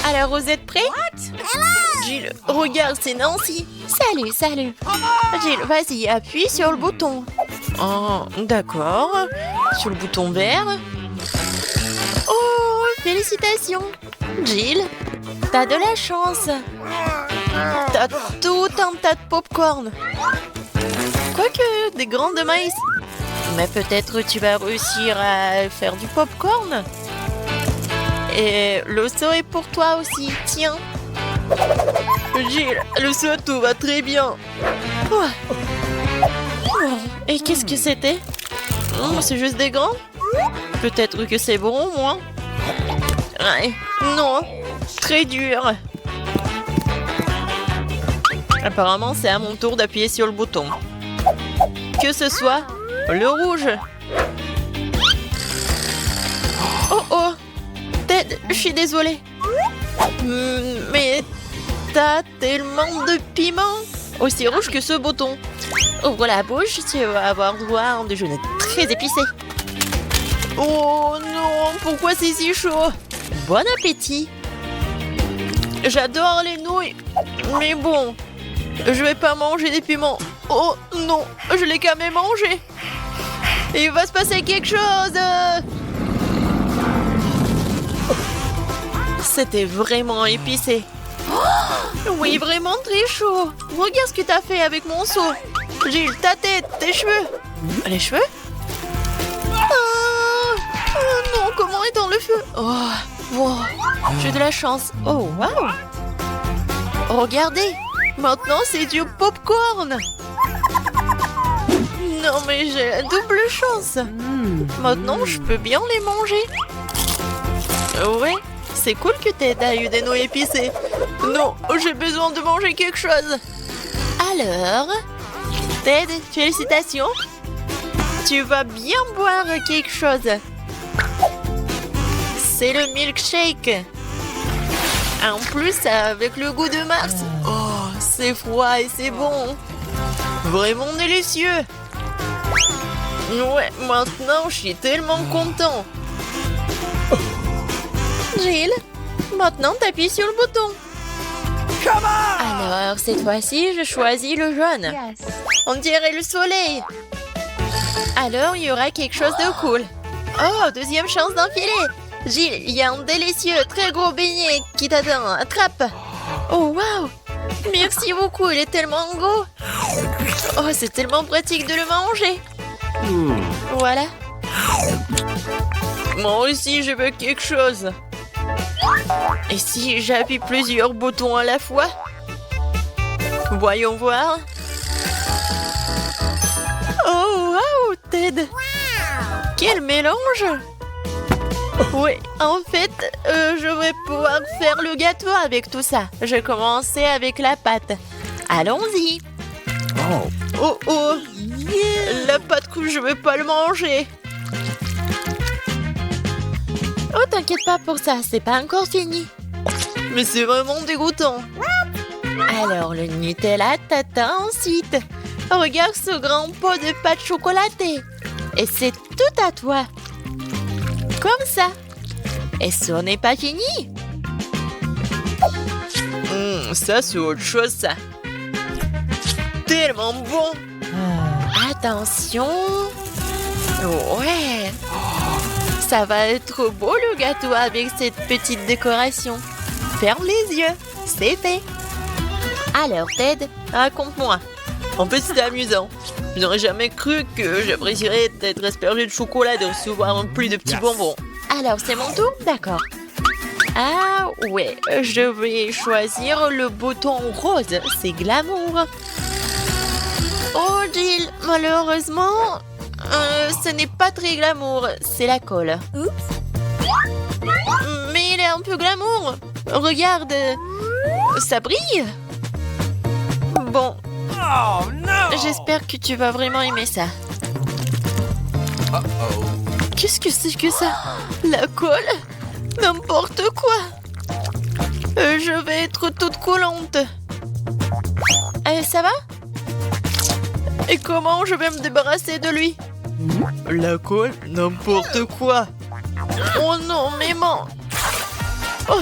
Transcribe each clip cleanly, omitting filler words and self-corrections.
Alors, vous êtes prêts? Jill, regarde, c'est Nancy. Salut, salut. Jill, vas-y, appuie sur le bouton. Oh, d'accord. Sur le bouton vert. Oh, félicitations. Jill, t'as de la chance. T'as tout un tas de pop-corn. Quoique, des graines de maïs. Mais peut-être tu vas réussir à faire du pop-corn. Et le saut est pour toi aussi, tiens. Jill, le saut, tout va très bien. Oh. Oh. Et qu'est-ce que c'était? C'est juste des gants? Peut-être que c'est bon, moi. Ouais. Non, très dur. Apparemment, c'est à mon tour d'appuyer sur le bouton. Que ce soit le rouge. Oh oh, Ted, je suis désolée. Mais t'as tellement de piment. Aussi rouge que ce bouton. Ouvre la bouche, tu vas avoir droit à un déjeuner très épicé. Oh non, pourquoi c'est si chaud? Bon appétit. J'adore les nouilles, mais bon, je vais pas manger des piments. Oh non, je l'ai quand même mangé. Il va se passer quelque chose. C'était vraiment épicé. Oh, oui, vraiment très chaud. Regarde ce que t'as fait avec mon seau. Jill, ta tête, tes cheveux. Les cheveux? Oh non, comment est dans le feu? Oh, wow. J'ai de la chance. Oh, wow. Regardez, maintenant c'est du popcorn. Non, mais j'ai la double chance. Maintenant, je peux bien les manger. Ouais, c'est cool que Ted a eu des nouilles épicées. Non, j'ai besoin de manger quelque chose. Alors, Ted, félicitations. Tu vas bien boire quelque chose. C'est le milkshake. En plus, avec le goût de Mars. Oh, c'est froid et c'est bon. Vraiment délicieux. Ouais, maintenant, je suis tellement content. Jill, maintenant, t'appuies sur le bouton. Alors, cette fois-ci, je choisis le jaune. On dirait le soleil. Alors, il y aura quelque chose de cool. Oh, deuxième chance d'enfiler. Jill, il y a un délicieux, très gros beignet qui t'attend. Attrape. Oh, waouh. Merci beaucoup, il est tellement gros. Oh, c'est tellement pratique de le manger. Voilà. Moi aussi, je veux quelque chose. Et si j'appuie plusieurs boutons à la fois? Voyons voir. Oh, waouh, Ted. Quel mélange. Oui, en fait, je vais pouvoir faire le gâteau avec tout ça. Je commençais avec la pâte. Allons-y. Oh, oh. La pâte que je vais pas le manger. Oh, t'inquiète pas pour ça, c'est pas encore fini. Mais c'est vraiment dégoûtant. Alors, le Nutella t'atteint ensuite. Regarde ce grand pot de pâte chocolatée. Et c'est tout à toi. Comme ça. Et ce n'est pas fini. Ça, c'est autre chose, ça. Tellement bon. Attention. Ouais. Ça va être beau le gâteau avec cette petite décoration. Ferme les yeux. C'est fait. Alors, Ted, raconte-moi. En fait, c'était amusant. Je n'aurais jamais cru que j'apprécierais d'être aspergé de chocolat et de recevoir un pli de petits bonbons. Alors, c'est mon tour? D'accord. Ah, ouais. Je vais choisir le bouton rose. C'est glamour. Oh, Jill, malheureusement, ce n'est pas très glamour. C'est la colle. Mais il est un peu glamour. Regarde. Ça brille. Bon. Oh no! J'espère que tu vas vraiment aimer ça. Qu'est-ce que c'est que ça? La colle? N'importe quoi. Je vais être toute collante. Ça va? Et comment je vais me débarrasser de lui? La colle? N'importe quoi. Oh non, mais man. Oh,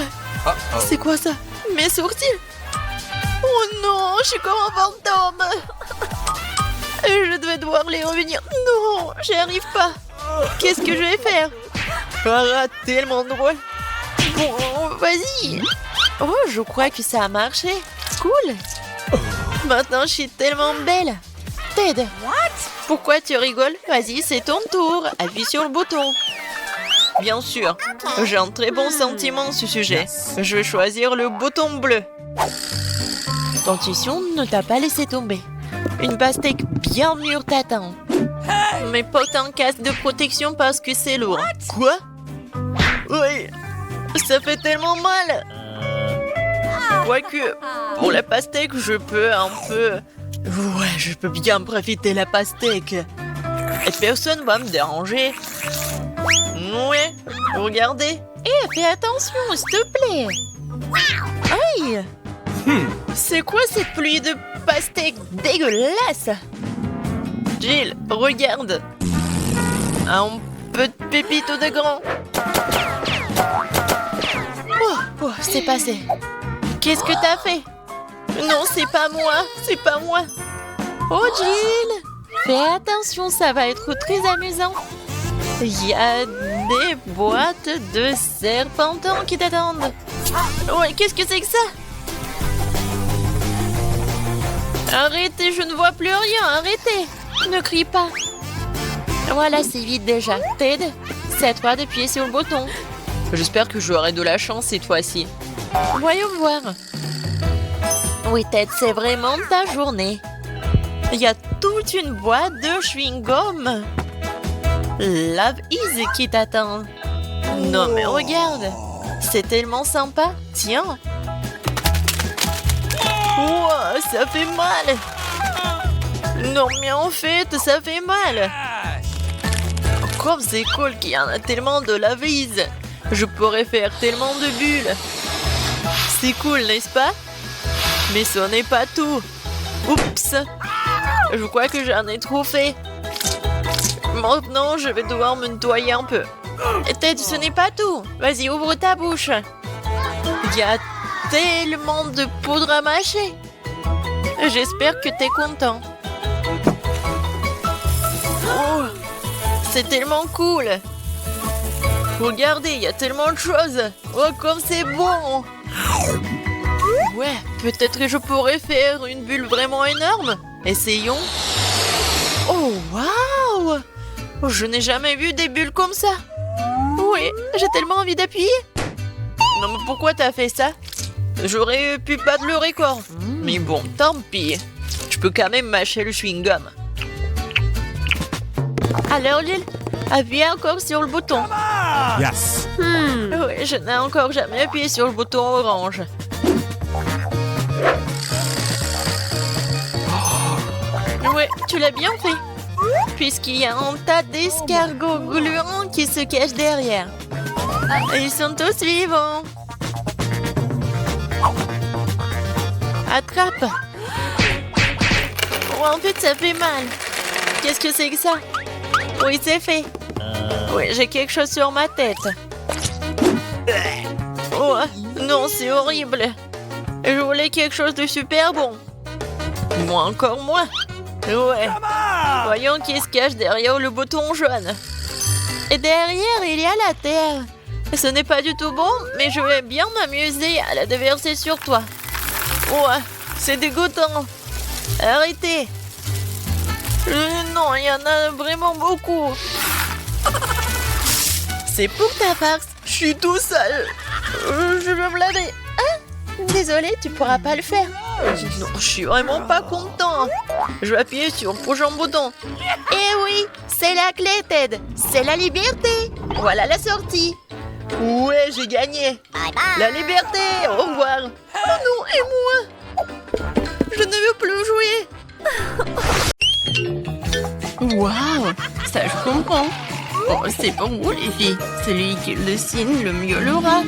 C'est quoi ça? Mes sourcils? Oh non, je suis comme un fantôme. Je devais devoir les revenir. Non, j'y arrive pas. Qu'est-ce que je vais faire? Ah, tellement drôle. Bon, vas-y. Oh, je crois que ça a marché. Cool. Maintenant, je suis tellement belle. Ted. Pourquoi tu rigoles? Vas-y, c'est ton tour. Appuie sur le bouton. Bien sûr. J'ai un très bon sentiment à ce sujet. Je vais choisir le bouton bleu. Ton intuition ne t'a pas laissé tomber. Une pastèque bien mûre t'attend. Mais porte un casque de protection parce que c'est lourd. Quoi? Oui, ça fait tellement mal. Quoique, pour la pastèque, je peux un peu... Ouais, je peux bien profiter de la pastèque. Et personne va me déranger. Ouais, regardez. Eh, fais attention, s'il te plaît. Aïe! C'est quoi cette pluie de pastèque dégueulasse? Jill, regarde. Un peu de pépite de grand. Oh, c'est passé. Qu'est-ce que t'as fait? Non, c'est pas moi, c'est pas moi. Oh, Jill, fais attention, ça va être très amusant. Il y a des boîtes de serpentins qui t'attendent. Ouais, qu'est-ce que c'est que ça? Arrêtez, je ne vois plus rien, arrêtez. Ne crie pas. Voilà, c'est vide déjà. Ted, c'est à toi d'appuyer sur le bouton. J'espère que j'aurai de la chance cette fois-ci. Voyons voir. Oui, Ted, c'est vraiment ta journée. Il y a toute une boîte de chewing-gum. Love Is qui t'attend. Non, mais regarde. C'est tellement sympa. Tiens. Wow, ça fait mal. Non, mais en fait, ça fait mal. Comme c'est cool qu'il y en a tellement de Love Is. Je pourrais faire tellement de bulles. C'est cool, n'est-ce pas? Mais ce n'est pas tout. Oups. Je crois que j'en ai trop fait. Maintenant, je vais devoir me nettoyer un peu. Ted, ce n'est pas tout. Vas-y, ouvre ta bouche. Il y a tellement de poudre à mâcher. J'espère que t'es content. Oh, c'est tellement cool. Regardez, il y a tellement de choses. Oh, comme c'est bon. Ouais, peut-être que je pourrais faire une bulle vraiment énorme. Essayons. Oh, waouh! Je n'ai jamais vu des bulles comme ça. Oui, j'ai tellement envie d'appuyer. Non, mais pourquoi t'as fait ça? J'aurais pu battre le record. Mais bon, tant pis. Je peux quand même mâcher le chewing-gum. Alors, Lil, appuie encore sur le bouton. Yes. Oui, je n'ai encore jamais appuyé sur le bouton orange. Ouais, tu l'as bien fait. Puisqu'il y a un tas d'escargots gluants qui se cachent derrière. Ils sont tous vivants. Attrape. Oh, en fait, ça fait mal. Qu'est-ce que c'est que ça? Oui, c'est fait. Oui, j'ai quelque chose sur ma tête. Oh, non, c'est horrible. Je voulais quelque chose de super bon. Moi, encore moins. Ouais. Voyons qui se cache derrière le bouton jaune. Et derrière, il y a la terre. Ce n'est pas du tout bon, mais je vais bien m'amuser à la déverser sur toi. Ouais, c'est dégoûtant. Arrêtez. Non, il y en a vraiment beaucoup. C'est pour ta farce. Je suis tout seul. Je veux me laver. Ah, désolé, tu pourras pas le faire. Non, je suis vraiment pas content. Je vais appuyer sur le prochain bouton. Eh oui, c'est la clé, Ted. C'est la liberté. Voilà la sortie. Ouais, j'ai gagné. La liberté, au revoir. Oh non, et moi? Je ne veux plus jouer. Waouh, ça je comprends. Oh, c'est pour vous les filles. Celui qui le signe le mieux l'aura.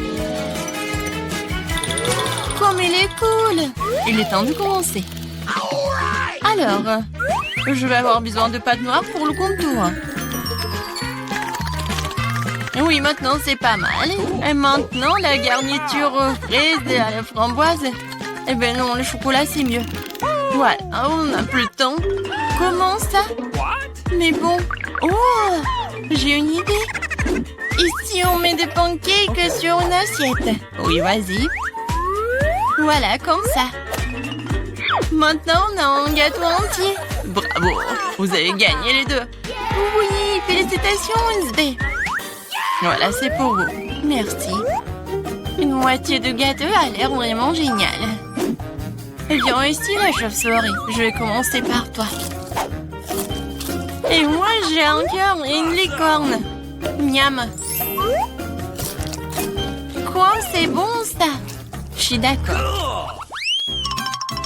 Comme il est cool. Il est temps de commencer. Alors, je vais avoir besoin de pâte noire pour le contour. Oui, maintenant c'est pas mal. Et maintenant, la garniture aux fraises et à la framboise. Eh ben non, le chocolat c'est mieux. Voilà, on n'a plus le temps. Comment ça? Mais bon. Oh, j'ai une idée. Ici, on met des pancakes sur une assiette. Oui, vas-y. Voilà, comme ça. Maintenant, on a un gâteau entier. Bravo, vous avez gagné les deux. Oui, félicitations, Wednesday. Voilà, c'est pour vous. Merci. Une moitié de gâteau a l'air vraiment génial. Viens ici, la chauve-souris. Je vais commencer par toi. Et moi, j'ai un cœur et une licorne. Miam. Quoi, c'est bon, ça? Je suis d'accord.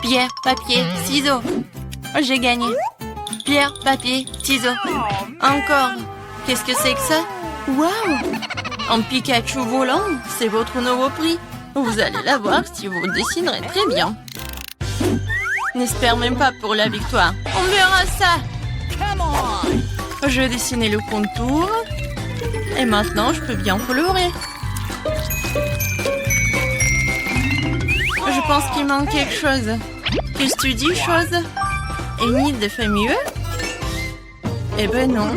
Pierre, papier, ciseaux. J'ai gagné. Pierre, papier, ciseaux. Encore. Qu'est-ce que c'est que ça? Waouh! Un Pikachu volant, c'est votre nouveau prix. Vous allez l'avoir si vous dessinerez très bien. N'espère même pas pour la victoire. On verra ça. Je vais dessiner le contour. Et maintenant, je peux bien colorer. Je pense qu'il manque quelque chose. Qu'est-ce que tu dis, chose? Enid fait mieux? Eh ben non.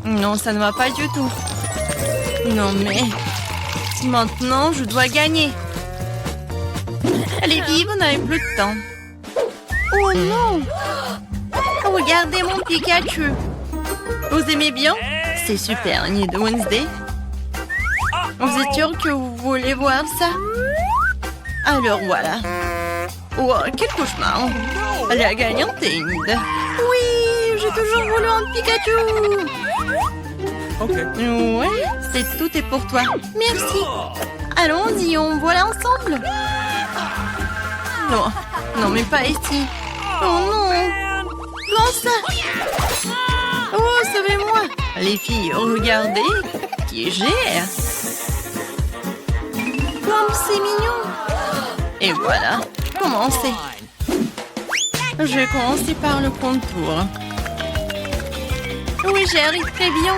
Non, ça ne va pas du tout. Non, mais... Maintenant, je dois gagner. Allez, vive, on n'avait plus de temps. Oh non! Regardez mon Pikachu. Vous aimez bien? C'est super, Enid. Wednesday. Vous êtes sûr que vous voulez voir ça? Alors voilà. Oh, quel cauchemar. La gagnante est Enid. Oui, j'ai toujours voulu un Pikachu. Ouais, tout est pour toi. Merci. Allons-y, on voit ensemble. Non, non, mais pas ici. Oh non. Comment ça? Oh, sauvez-moi. Les filles, regardez qui gère. Comme c'est mignon. Et voilà, commencez. Je vais commencer par le contour. Oui, j'y arrive très bien.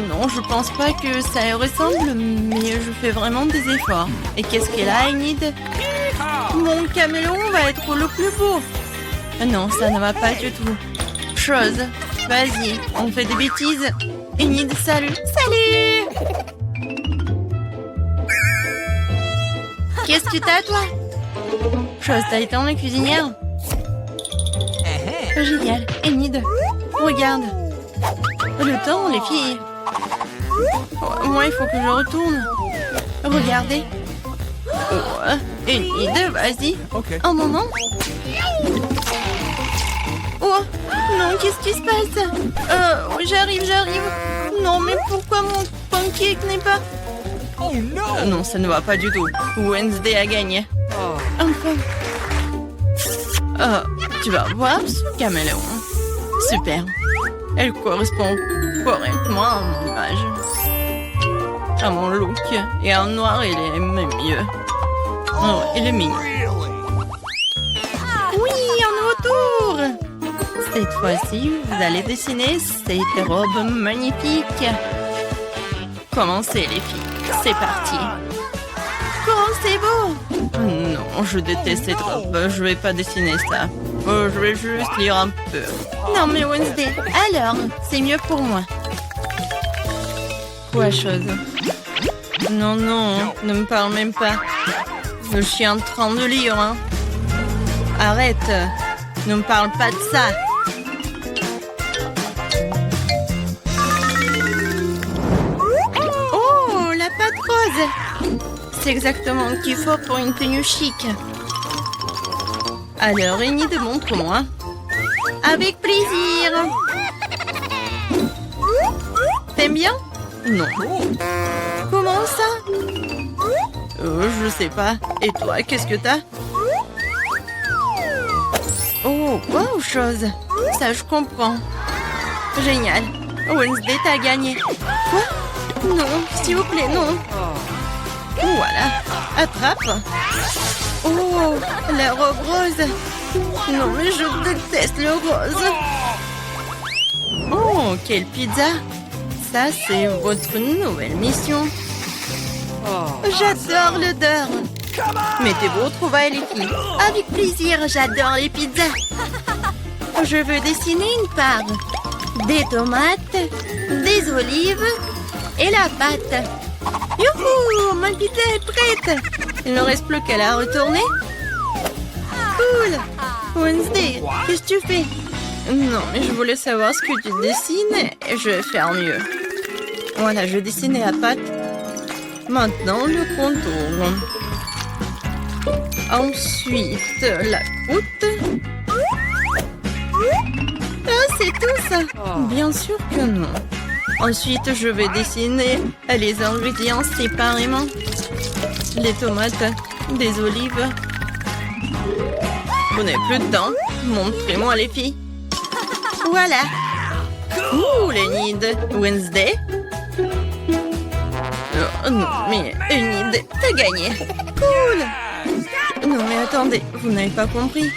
Non, je pense pas que ça y ressemble, mais je fais vraiment des efforts. Et qu'est-ce qu'elle a, Enid? Mon caméléon va être le plus beau. Non, ça ne va pas du tout. Chose, vas-y, on fait des bêtises. Enid, salut. Salut! Qu'est-ce que t'as, toi? Chose, t'as été en la cuisinière? Génial. Enid, regarde. Le temps, les filles. Moi, il faut que je retourne. Regardez. Oh, Enid, vas-y. Un moment. Oh, non, qu'est-ce qui se passe? J'arrive. Non, mais pourquoi mon pancake n'est pas... non, ça ne va pas du tout. Wednesday a gagné. Enfin. Tu vas voir ce caméléon. Super. Elle correspond correctement à mon image. À mon look. Et en noir, il est même mieux. Oh, il est mignon. Oui, un nouveau tour. Cette fois-ci, vous allez dessiner cette robe magnifique. Commencez, les filles. C'est parti. Comment c'est beau! Non, je déteste cette robe. Je vais pas dessiner ça. Je vais juste lire un peu. Non, mais Wednesday, alors, c'est mieux pour moi. Quoi, chose? Non, ne me parle même pas. Je suis en train de lire, hein. Arrête. Ne me parle pas de ça. Oh, la pâte rose! C'est exactement ce qu'il faut pour une tenue chic. Alors, Enid, montre-moi. Avec plaisir. T'aimes bien? Non. Comment ça? Je sais pas. Et toi, qu'est-ce que t'as? Oh, wow, chose. Ça, je comprends. Génial. Wednesday, t'as gagné. Quoi? Non, s'il vous plaît, non. Voilà, attrape. Oh, la robe rose. Non, mais je déteste le rose. Oh, quelle pizza. ça, c'est votre nouvelle mission. J'adore l'odeur. Mettez-vous au trouvailles, les filles. Avec plaisir, j'adore les pizzas. Je veux dessiner une part. Des tomates, des olives et la pâte. Youhou, ma pizza est prête. Il ne reste plus qu'à la retourner. Cool. Wednesday, qu'est-ce que tu fais? Non, mais je voulais savoir ce que tu dessines et je vais faire mieux. Voilà, je dessinais la pâte. Maintenant, le contour. Ensuite, la croûte. Ah, c'est tout ça? Bien sûr que non. Ensuite, je vais dessiner les ingrédients séparément. Les tomates, des olives. Vous n'avez plus de temps? Montrez-moi les filles. Voilà. Cool, Enid. Wednesday? Oh, non, mais Enid, t'as gagné. Cool. Non, mais attendez, vous n'avez pas compris.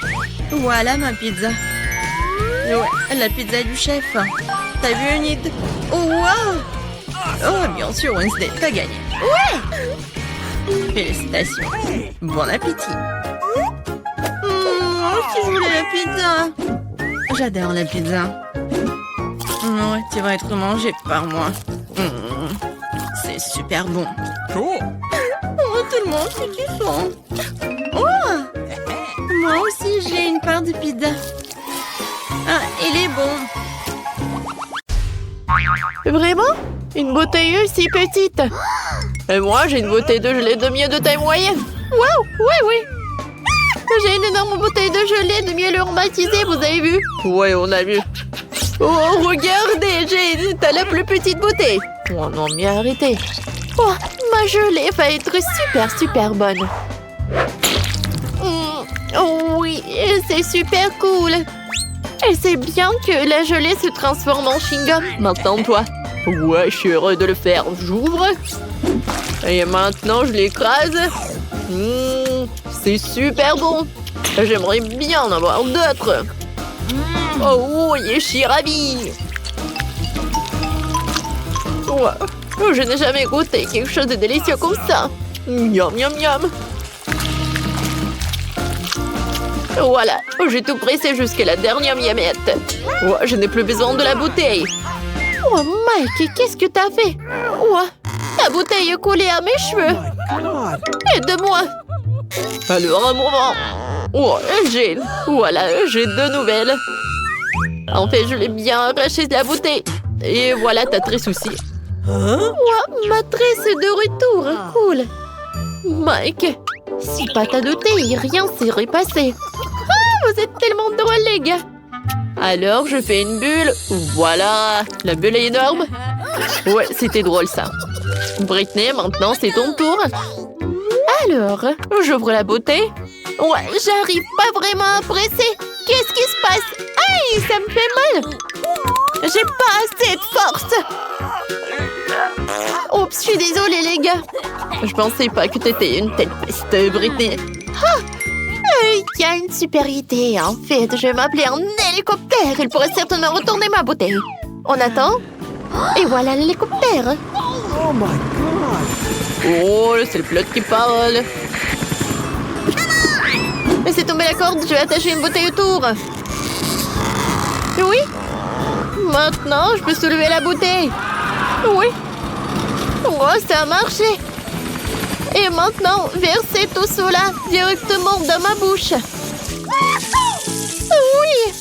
Voilà ma pizza. Ouais, la pizza du chef. T'as vu, Enid? Oh, wow. Oh, bien sûr, Wednesday, t'as gagné. Ouais. Félicitations. Bon appétit. Moi aussi, je voulais la pizza. J'adore la pizza. Ouais, tu vas être mangée par moi. C'est super bon. Oh, tout le monde, c'est du son. Oh, moi aussi, j'ai une part de pizza. Ah, il est bon. Vraiment? Une bouteille si petite? Et moi, j'ai une bouteille de gelée de miel de taille moyenne. Waouh, oui. J'ai une énorme bouteille de gelée de miel aromatisé, vous avez vu? Ouais, on a vu. Oh, regardez, t'as la plus petite bouteille. Oh non, mais arrêtez. Oh, ma gelée va être super bonne. Oh oui, c'est super cool. Et c'est bien que la gelée se transforme en chewing-gum. Maintenant, toi. Ouais, je suis heureux de le faire. J'ouvre. Et maintenant, je l'écrase. C'est super bon. J'aimerais bien en avoir d'autres. Oh oui, je suis ravie. Wow. Je n'ai jamais goûté quelque chose de délicieux comme ça. Miam. Voilà, j'ai tout pressé jusqu'à la dernière miamette. Je n'ai plus besoin de la bouteille. Oh Mike, qu'est-ce que t'as fait? La bouteille est collée à mes cheveux. Aide-moi. Alors un moment. J'ai deux nouvelles. En fait, je l'ai bien arraché de la bouteille. Et voilà ta tresse aussi. Ma tresse est de retour. Cool. Mike, si pas t'as douté, rien s'est repassé. Vous êtes tellement drôles, les gars. Alors, je fais une bulle. Voilà, la bulle est énorme. Ouais, c'était drôle, ça. Britney, maintenant, c'est ton tour. Alors, j'ouvre la bouteille. Ouais, j'arrive pas vraiment à presser. Qu'est-ce qui se passe? Aïe, ça me fait mal. J'ai pas assez de force. Oups, je suis désolée, les gars. Je pensais pas que t'étais une telle peste, Britney. Il y a une super idée, en fait. Je vais m'appeler un hélicoptère. Il pourrait certainement retourner ma bouteille. On attend. Et voilà l'hélicoptère. Oh my god! Oh, c'est le pilote qui parle. Laissez tomber la corde, je vais attacher une bouteille autour. Oui. Maintenant, je peux soulever la bouteille. Oui. Oh, ça a marché. Et maintenant, versez tout cela directement dans ma bouche. Oui.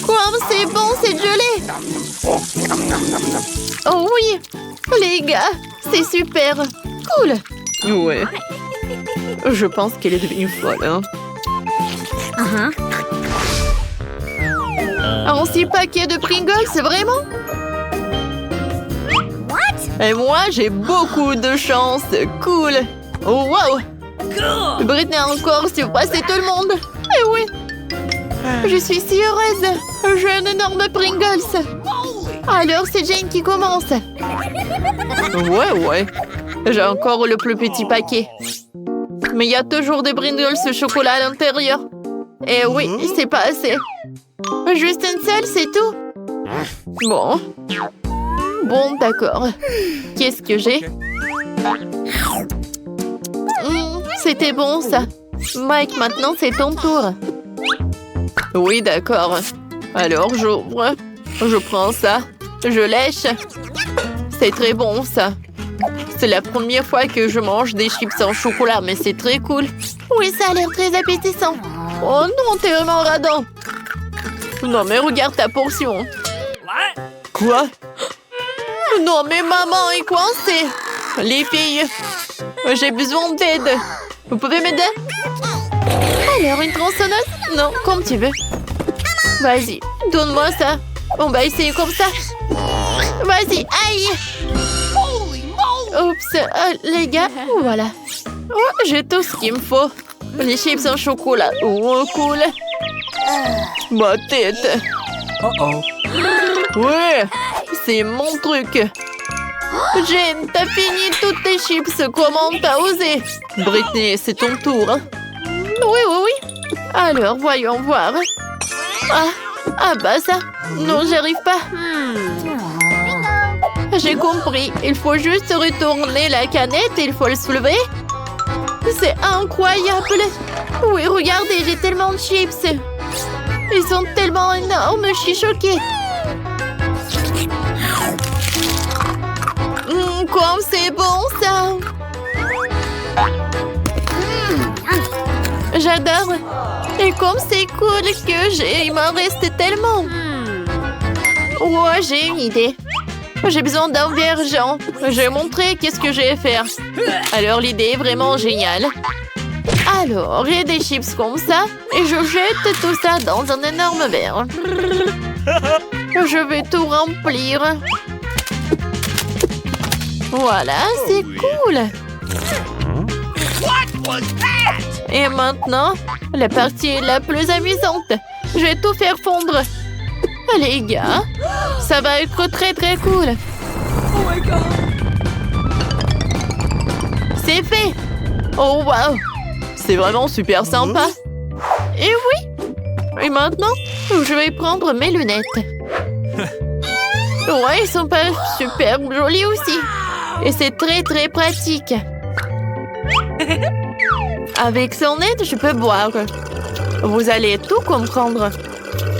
Comme c'est bon, cette gelée. Oh oui. Les gars, c'est super. Cool. Ouais. Je pense qu'elle est devenue folle, hein. Un 6 paquets de Pringles, vraiment? Et moi, j'ai beaucoup de chance. Cool. Oh, wow. Britney a encore surpassé tout le monde. Eh oui. Je suis si heureuse. J'ai un énorme Pringles. Alors, c'est Jane qui commence. Ouais. J'ai encore le plus petit paquet. Mais il y a toujours des Pringles au chocolat à l'intérieur. Et oui, c'est pas assez. Juste une seule, c'est tout. Bon. Bon, d'accord. Qu'est-ce que j'ai? C'était bon, ça. Mike, maintenant, c'est ton tour. Oui, d'accord. Alors, j'ouvre. Je prends ça. Je lèche. C'est très bon, ça. C'est la première fois que je mange des chips en chocolat, mais c'est très cool. Oui, ça a l'air très appétissant. Oh non, t'es vraiment radin. Non, mais regarde ta portion. Quoi? Non, mais maman est coincée. Les filles, j'ai besoin d'aide. Vous pouvez m'aider? Alors, une tronçonneuse? Non, comme tu veux. Vas-y, donne-moi ça. On va essayer comme ça. Vas-y, aïe! Oups, les gars, voilà. Oh, j'ai tout ce qu'il me faut. Les chips en chocolat. Oh, cool. Ma tête. Ouais, c'est mon truc. Jane, t'as fini toutes tes chips. Comment t'as osé? Britney, c'est ton tour. Oui, oui, oui. Alors, voyons voir. Ah bah ça. Non, j'y arrive pas. J'ai compris. Il faut juste retourner la canette et il faut le soulever. C'est incroyable. Oui, regardez, j'ai tellement de chips. Ils sont tellement énormes, je suis choquée. Comme c'est bon, ça. J'adore. Et comme c'est cool que il m'en reste tellement. Oh, j'ai une idée. J'ai besoin d'un vergent. Je vais montrer qu'est-ce que je vais faire. Alors, l'idée est vraiment géniale. Alors, j'ai des chips comme ça et je jette tout ça dans un énorme verre. Je vais tout remplir. Voilà, c'est cool. Et maintenant, la partie la plus amusante. Je vais tout faire fondre. Les gars, ça va être très très cool. C'est fait. Oh wow, c'est vraiment super sympa. Et oui. Et maintenant, je vais prendre mes lunettes. Ouais, ils sont pas super jolis aussi. Et c'est très très pratique. Avec son aide, je peux boire. Vous allez tout comprendre.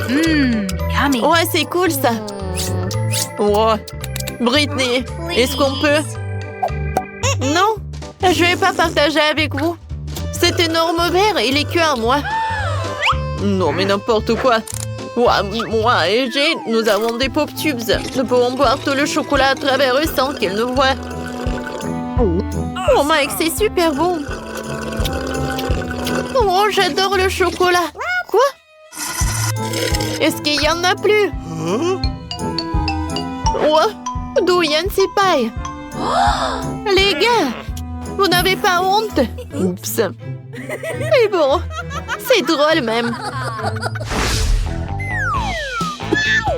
Yummy. Ouais, c'est cool ça. Ouais. Britney, est-ce qu'on peut? Non, je vais pas partager avec vous. Cet énorme verre, il est que à moi. Non, mais n'importe quoi. Ouais, moi et Jane, nous avons des pop tubes. Nous pouvons boire tout le chocolat à travers eux sans qu'ils nous voient. Oh Mike, c'est super bon. Oh, j'adore le chocolat. Quoi? Est-ce qu'il y en a plus? Ouais, d'où viennent ces pailles? Les gars, vous n'avez pas honte? Oups. Mais bon, c'est drôle même.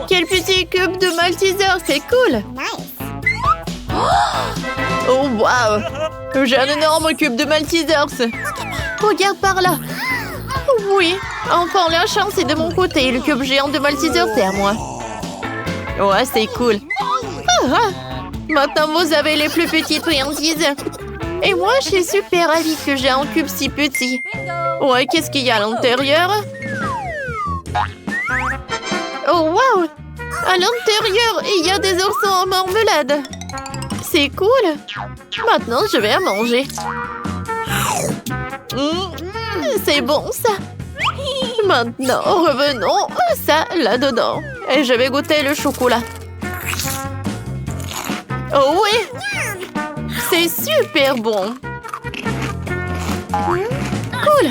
Quel petit cube de Malteser, c'est cool. Oh wow, j'ai un énorme cube de Maltesers. Regarde par là. Oui, enfin la chance est de mon côté. Le cube géant de Maltesers, c'est à moi. Ouais, c'est cool. Maintenant, vous avez les plus petites friandises. Et moi, je suis super ravie que j'ai un cube si petit. Ouais, qu'est-ce qu'il y a à l'intérieur? Oh, wow! À l'intérieur, il y a des oursons en marmelade. C'est cool. Maintenant, je vais à manger. C'est bon, ça. Maintenant, revenons ça là-dedans. Et je vais goûter le chocolat. Oh oui! C'est super bon. Cool.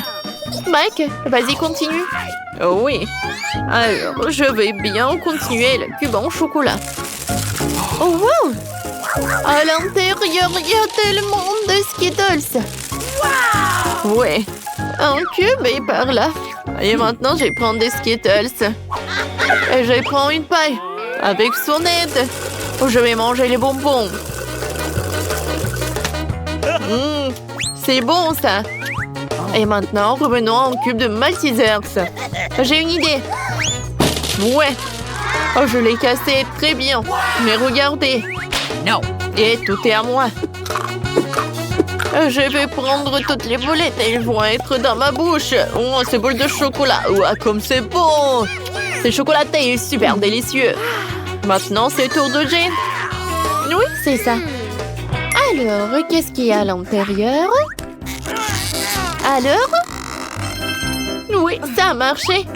Mike, vas-y, continue. Oh oui. Alors, je vais bien continuer le cube en chocolat. Oh wow! À l'intérieur, il y a tellement de Skittles. Ouais. Un cube est par là. Et maintenant, je vais prendre des Skittles. Et je vais prendre une paille. Avec son aide. Je vais manger les bonbons. C'est bon, ça. Et maintenant, revenons au cube de Maltesers. J'ai une idée. Ouais. Oh, je l'ai cassé très bien. Mais regardez. Non. Et tout est à moi. Je vais prendre toutes les boulettes et elles vont être dans ma bouche. Oh, ces boules de chocolat. Ouah, comme c'est bon. C'est chocolaté et super délicieux. Maintenant, c'est tour de Jane. Oui, c'est ça. Alors, qu'est-ce qu'il y a à l'intérieur? Alors? Oui, ça a marché.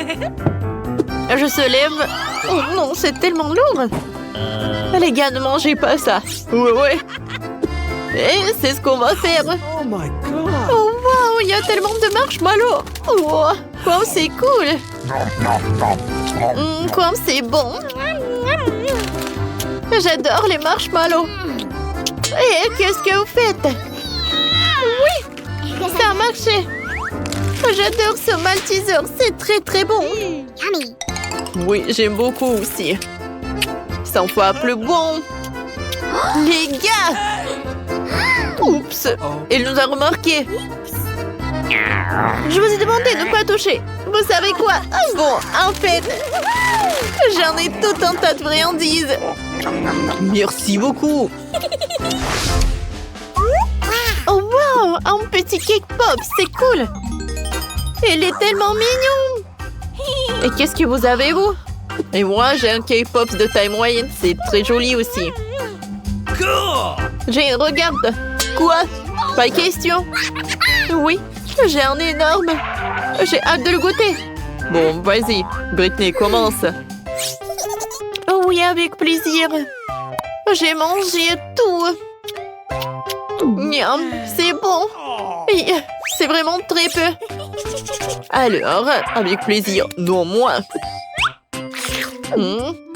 Je se lève. Oh non, c'est tellement lourd. Les gars, ne mangez pas ça. Ouais. Et c'est ce qu'on va faire. Oh my god. Oh wow, il y a tellement de marshmallows. Wow, wow, c'est cool. Comme c'est bon. J'adore les marshmallows. Et qu'est-ce que vous faites? Oui, ça a marché. J'adore ce malteser, c'est très très bon. Oui, j'aime beaucoup aussi. 100 fois plus bon. Les gars! Oups! Il nous a remarqué. Je vous ai demandé de ne pas toucher. Vous savez quoi? Bon, en fait, j'en ai tout un tas de friandises. Merci beaucoup. Oh wow! Un petit cake pop, c'est cool. Il est tellement mignon. Et qu'est-ce que vous avez, vous? Et moi, j'ai un cake pop de taille moyenne. C'est très joli aussi. Jane, regarde. Quoi? Pas question. Oui, j'ai un énorme. J'ai hâte de le goûter. Bon, vas-y. Britney, commence. Oh oui, avec plaisir. J'ai mangé tout. Miam, c'est bon. Oui, c'est vraiment très peu. Alors, avec plaisir. Non, moi.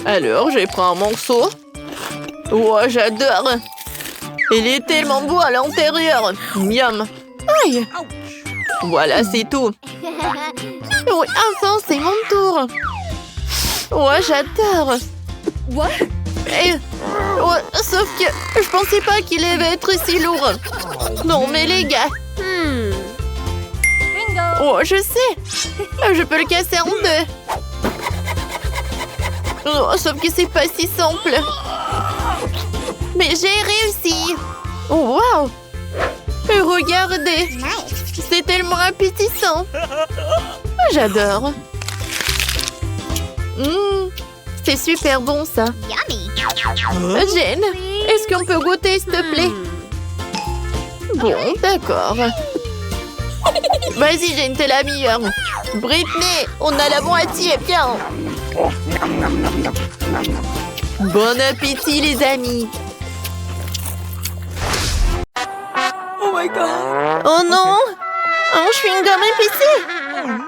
Alors, je prends un morceau. Oh, j'adore. Il est tellement beau à l'intérieur. Miam. Aïe. Voilà, c'est tout. Oui, enfin, c'est mon tour. Oh, j'adore. Et, oh, sauf que je pensais pas qu'il allait être si lourd. Non, mais les gars. Oh, je sais. Je peux le casser en deux. Oh, sauf que c'est pas si simple. Mais j'ai réussi. Oh, wow. Regardez. C'est tellement appétissant. J'adore. C'est super bon, ça. Jane, est-ce qu'on peut goûter, s'il te plaît? Bon, d'accord. Vas-y, Jane, t'es la meilleure. Britney, on a la moitié, viens. Bon appétit, les amis. Oh my god. Oh non! Un chewing-gum épicé!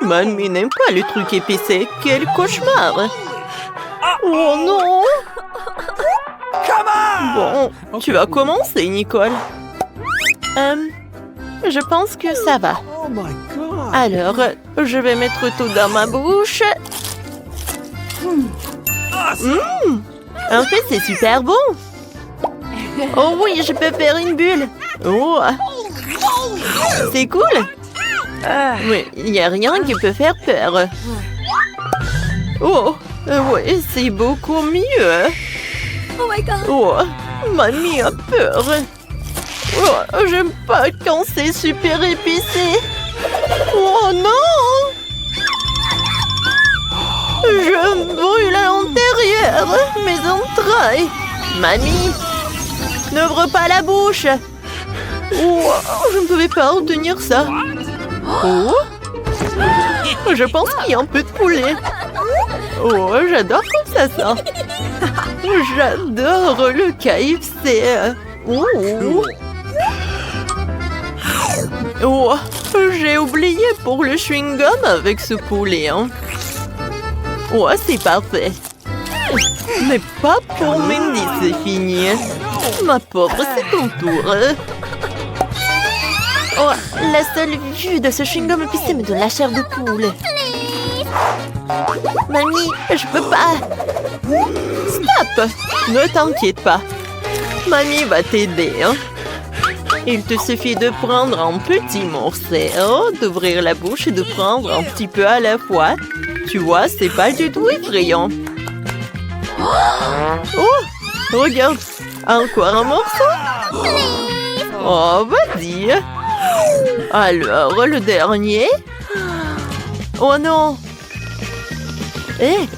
Mamie n'aime pas le truc épicé. Quel cauchemar! Oh non! Bon, tu vas commencer, Nicole. Je pense que ça va. Oh my god. Alors, je vais mettre tout dans ma bouche. En fait, c'est super bon. Oh oui, je peux faire une bulle. Oh, c'est cool. Oui, il n'y a rien qui peut faire peur. Oh, oui, c'est beaucoup mieux. Oh, mamie a peur. Oh, j'aime pas quand c'est super épicé. Oh non! Je brûle à l'intérieur, mes entrailles. Mamie, n'ouvre pas la bouche. Oh, je ne pouvais pas retenir ça. Oh, je pense qu'il y a un peu de poulet. Oh, j'adore comme ça sent. J'adore le KFC. Oh, j'ai oublié pour le chewing-gum avec ce poulet. Oh, c'est parfait. Mais pas pour Mandy, c'est fini. Ma pauvre, c'est ton tour. Oh, la seule vue de ce chewing-gum épicé me donne la chair de poule. Mamie, je peux pas. Stop! Ne t'inquiète pas. Mamie va t'aider. Il te suffit de prendre un petit morceau, d'ouvrir la bouche et de prendre un petit peu à la fois. Tu vois, c'est pas du tout effrayant. Oh, regarde. Encore un morceau? Oh, vas-y. Alors, le dernier? Oh non. Hé,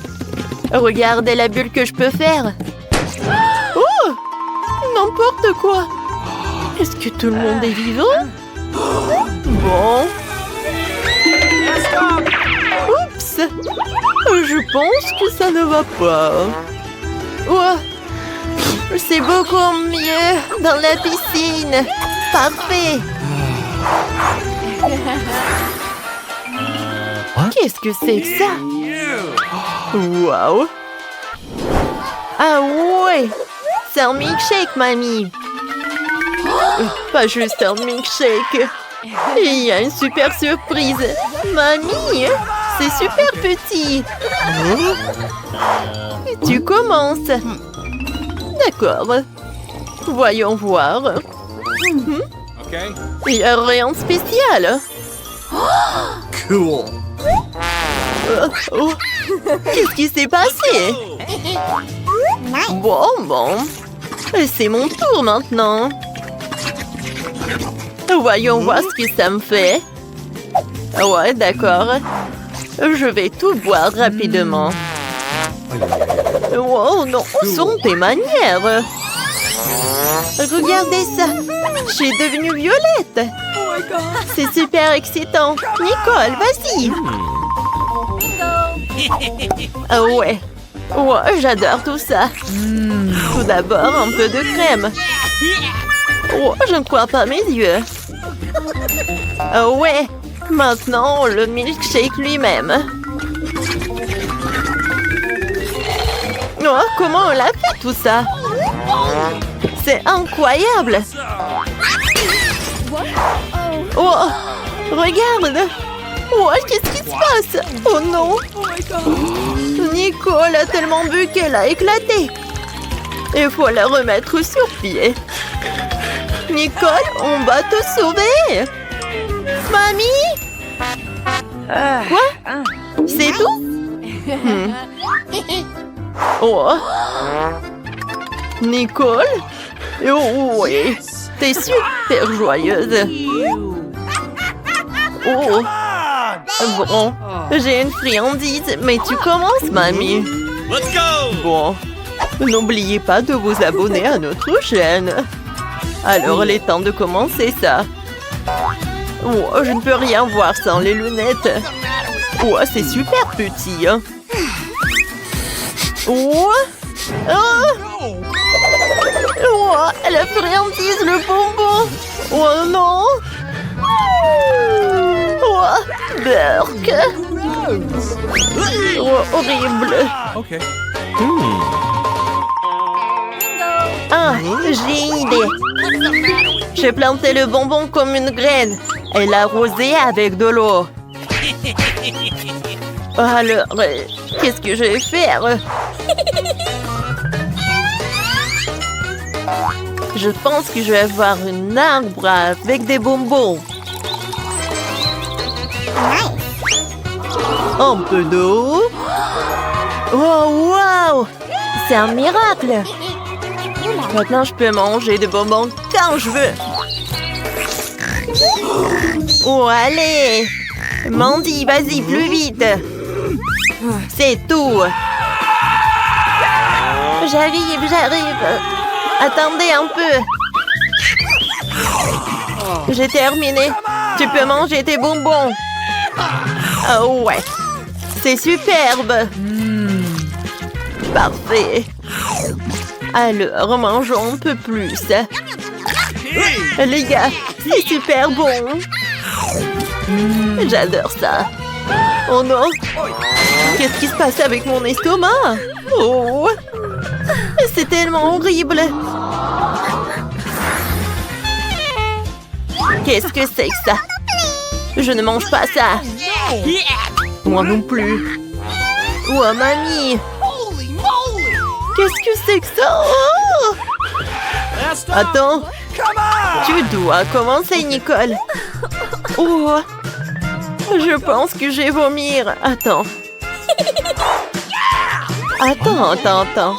regardez la bulle que je peux faire. Oh, n'importe quoi. Est-ce que tout le monde est vivant? Bon. Oups. Je pense que ça ne va pas. Oh, c'est beaucoup mieux dans la piscine. Parfait. Qu'est-ce que c'est que ça? Waouh. Ah ouais. C'est un milkshake, mamie. Pas juste un milkshake. Il y a une super surprise. Mamie, c'est super petit. Tu commences. D'accord. Voyons voir. Il n'y a rien de spécial. Cool. Oh. Qu'est-ce qui s'est passé? Bon. C'est mon tour maintenant. Voyons voir ce que ça me fait. Ouais, d'accord. Je vais tout boire rapidement. Oh non, où sont tes manières? Regardez ça. Je suis devenue violette. C'est super excitant. Nicole, vas-y. Ah ouais. Ouais, j'adore tout ça. Tout d'abord, un peu de crème. Oh, je ne crois pas mes yeux. Ah ouais. Maintenant, le milkshake lui-même. Oh, comment on l'a fait tout ça? C'est incroyable. Oh, regarde. Oh, qu'est-ce qui se passe? Oh non. Nicole a tellement bu qu'elle a éclaté. Il faut la remettre sur pied. Nicole, on va te sauver. Mamie? Quoi? C'est tout? Oh. Nicole? Oh oui, t'es super joyeuse. Oh. Bon, j'ai une friandise, mais tu commences, mamie. Let's go! Bon, n'oubliez pas de vous abonner à notre chaîne. Alors, il est temps de commencer ça. Oh, je ne peux rien voir sans les lunettes. Oh, c'est super petit. Hein. Oh. Oh. Oh, la friandise, le bonbon. Oh non. Oh, Burk. Oh, horrible. Okay. Ah, j'ai une idée. J'ai planté le bonbon comme une graine et l'arrosé avec de l'eau. Alors, qu'est-ce que je vais faire? Je pense que je vais avoir un arbre avec des bonbons. Un peu d'eau. Oh, wow! C'est un miracle! Maintenant, je peux manger des bonbons quand je veux. Oh, allez! Mandy, vas-y, plus vite! C'est tout! J'arrive! Attendez un peu! J'ai terminé! Tu peux manger tes bonbons! Oh ouais! C'est superbe! Parfait! Alors, mangeons un peu plus. Les gars, c'est super bon. J'adore ça. Oh non. Qu'est-ce qui se passe avec mon estomac? Oh. C'est tellement horrible. Qu'est-ce que c'est que ça? Je ne mange pas ça. Moi non plus. Oh, mamie. Qu'est-ce que c'est que ça? Oh! Attends. Tu dois commencer, Nicole. Oh. Je pense que je vais vomir. Attends. Attends.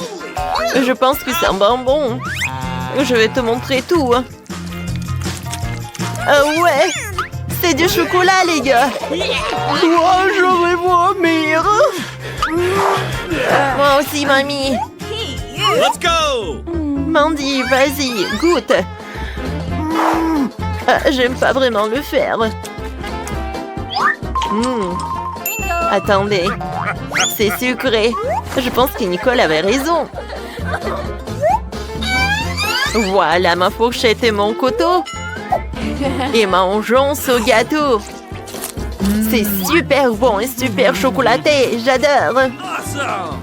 Je pense que c'est un bonbon. Je vais te montrer tout. Ouais, c'est du chocolat, les gars. Moi, je vais vomir. Moi aussi, mamie. Let's go! Mandy, vas-y, goûte. J'aime pas vraiment le faire. Attendez, c'est sucré. Je pense que Nicole avait raison. Voilà ma fourchette et mon couteau. Et mangeons ce gâteau. C'est super bon et super chocolaté. J'adore. Awesome!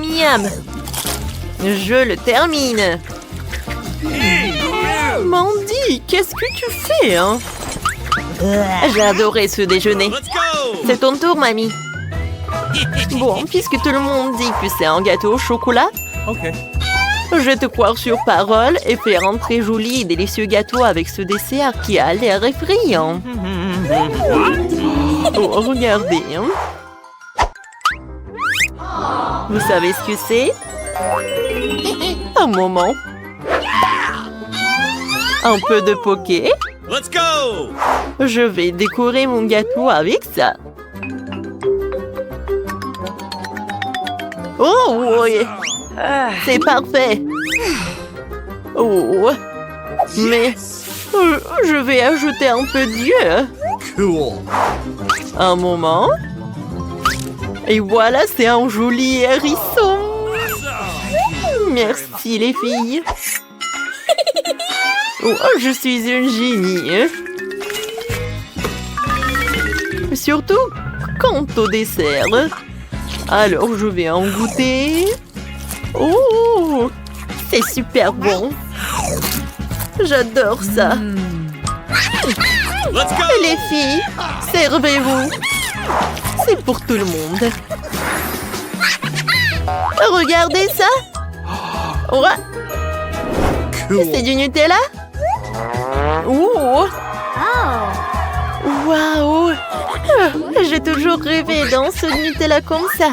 Miam. Je le termine. Mandy, qu'est-ce que tu fais, hein? J'ai adoré ce déjeuner. Let's go! C'est ton tour, mamie. Bon, puisque tout le monde dit que c'est un gâteau au chocolat, Okay. je vais te croire sur parole et faire un très joli et délicieux gâteau avec ce dessert qui a l'air effrayant. Oh, regardez. Hein. Vous savez ce que c'est? Un moment. Un peu de poké. Let's go! Je vais décorer mon gâteau avec ça. Oh oui, c'est parfait. Oh, mais je vais ajouter un peu d'yeux. Cool. Un moment. Et voilà, c'est un joli hérisson. Merci les filles. Oh, je suis une génie. Surtout quant au dessert. Alors, je vais en goûter. Oh, c'est super bon. J'adore ça. Let's go! Les filles, servez-vous. C'est pour tout le monde. Regardez ça. Ouais, c'est Cool. du Nutella. Oh. Waouh. J'ai toujours rêvé d'un ce Nutella comme ça.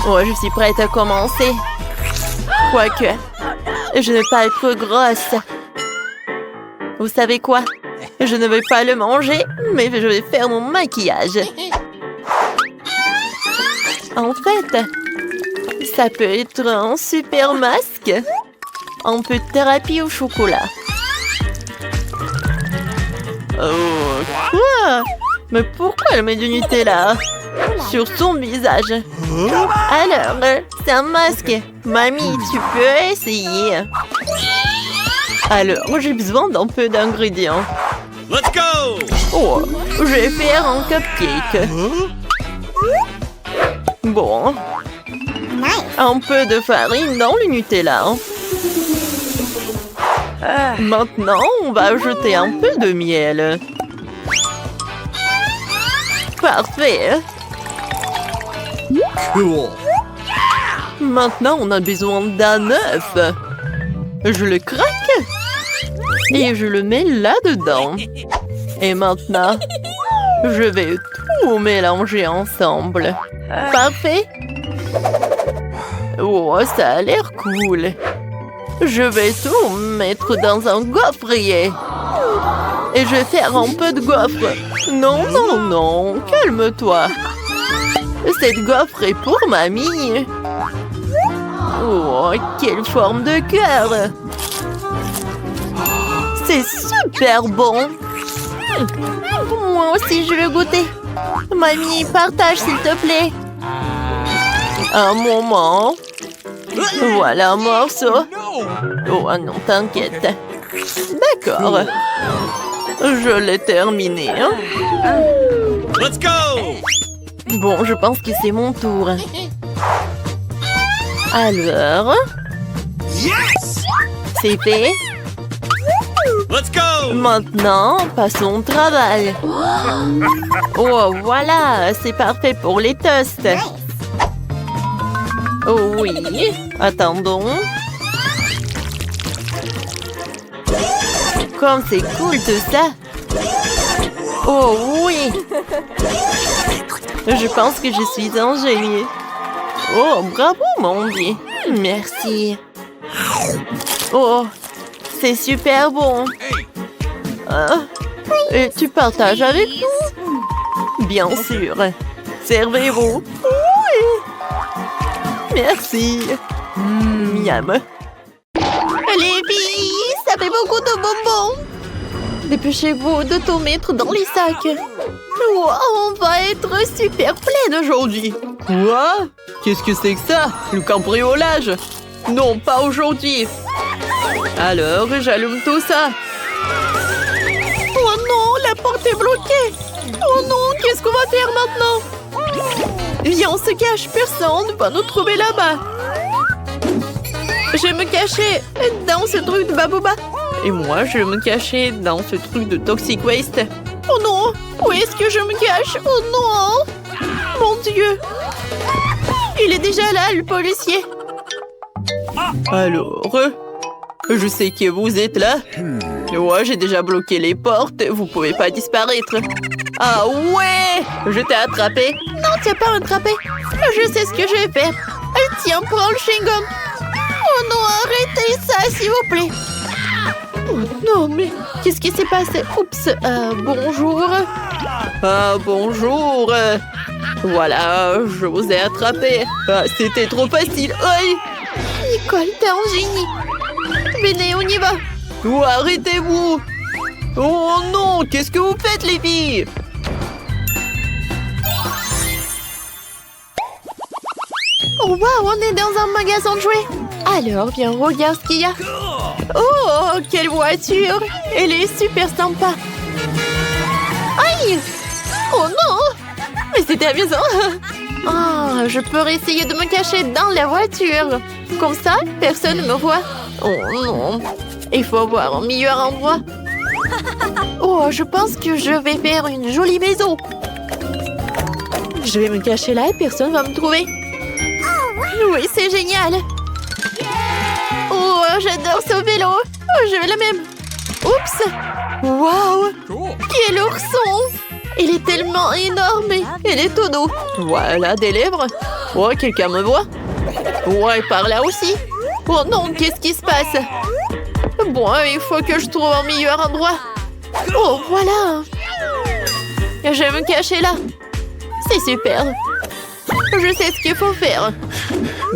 Oh, je suis prête à commencer. Quoique, je ne vais pas être grosse. Vous savez quoi? Je ne vais pas le manger, mais je vais faire mon maquillage. En fait, ça peut être un super masque. Un peu de thérapie au chocolat. Oh, quoi? Mais pourquoi elle met du Nutella sur son visage? Alors, c'est un masque. Mamie, tu peux essayer. Alors, j'ai besoin d'un peu d'ingrédients. Let's go! Oh, je vais faire un cupcake. Bon. Un peu de farine dans le Nutella. Maintenant, on va ajouter un peu de miel. Parfait. Cool. Maintenant, on a besoin d'un œuf. Je le craque et je le mets là-dedans. Et maintenant, je vais tout mélanger ensemble. Parfait. Oh, ça a l'air cool. Je vais tout mettre dans un gaufrier. Et je vais faire un peu de gaufre. Non, non, non, calme-toi. Cette gaufre est pour mamie. Oh, quelle forme de cœur. C'est super bon. Moi aussi, je veux goûter. Mamie, partage s'il te plaît. Un moment. Voilà un morceau. Oh non, t'inquiète. D'accord. Je l'ai terminé. Hein? Let's go! Bon, je pense que c'est mon tour. Alors, Yes! c'est fait. Let's go! Maintenant, passons au travail. Oh, voilà, c'est parfait pour les toasts. Oh oui, attendons. Comme c'est cool tout ça. Oh oui. Je pense que je suis un génie. Oh, bravo, Mandy. Merci. Oh, c'est super bon. Et tu partages avec nous? Bien sûr. Servez-vous. Oui. Merci. Miam. Les filles, ça fait beaucoup de bonbons. Dépêchez-vous de tout mettre dans les sacs. Wow, on va être super pleine aujourd'hui. Quoi? Qu'est-ce que c'est que ça? Le cambriolage? Non, pas aujourd'hui. Alors, j'allume tout ça. Oh non, la porte est bloquée. Oh non, qu'est-ce qu'on va faire maintenant? Viens, on se cache, personne ne va nous trouver là-bas. Je vais me cacher dans ce truc de Babooba. Et moi, je vais me cacher dans ce truc de Toxic Waste. Oh non! Où est-ce que je me cache? Oh non! Mon Dieu! Il est déjà là, le policier. Alors, je sais que vous êtes là. Ouais, j'ai déjà bloqué les portes. Vous pouvez pas disparaître. Ah ouais! Je t'ai attrapé. Non, tu n'as pas attrapé. Je sais ce que je vais faire. Tiens, prends le chewing-gum. Oh non, arrêtez ça, s'il vous plaît. Oh non, mais qu'est-ce qui s'est passé? Oups, bonjour. Ah, bonjour. Voilà, je vous ai attrapé. Ah, c'était trop facile. Aïe! Nicole, t'es un génie. Venez, on y va. Oh, arrêtez-vous. Oh non, qu'est-ce que vous faites, les filles? Oh wow, on est dans un magasin de jouets. Alors, viens, regarde ce qu'il y a. Oh, quelle voiture! Elle est super sympa. Aïe! Oh non! Mais c'était amusant. Ah, je peux essayer de me cacher dans la voiture. Comme ça, personne ne me voit. Oh non! Il faut voir un meilleur endroit. Oh, je pense que je vais faire une jolie maison. Je vais me cacher là et personne ne va me trouver. Oui, c'est génial. Oh, j'adore ce vélo. Oh, je veux le même. Oups. Waouh. Quel ourson. Il est tellement énorme et il est tout doux. Voilà, des lèvres. Oh, quelqu'un me voit. Ouais, par là aussi. Oh non, qu'est-ce qui se passe? Bon, il faut que je trouve un meilleur endroit. Oh, voilà. Je vais me cacher là. C'est super. Je sais ce qu'il faut faire.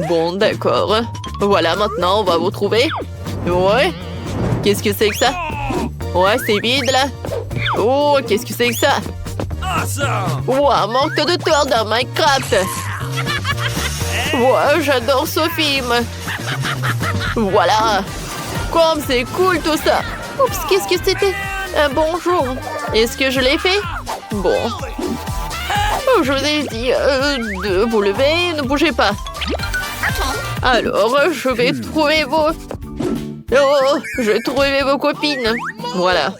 Bon, d'accord. Voilà, maintenant, on va vous trouver. Ouais. Qu'est-ce que c'est que ça? Ouais, c'est vide, là. Oh, qu'est-ce que c'est que ça? Wow, manque de tour dans Minecraft. Ouais, j'adore ce film. Voilà. Comme c'est cool, tout ça. Oups, qu'est-ce que c'était? Bonjour. Est-ce que je l'ai fait? Bon. Je vous ai dit de vous lever, ne bougez pas. Alors, je vais trouver vos... Oh, je vais trouver vos copines. Voilà.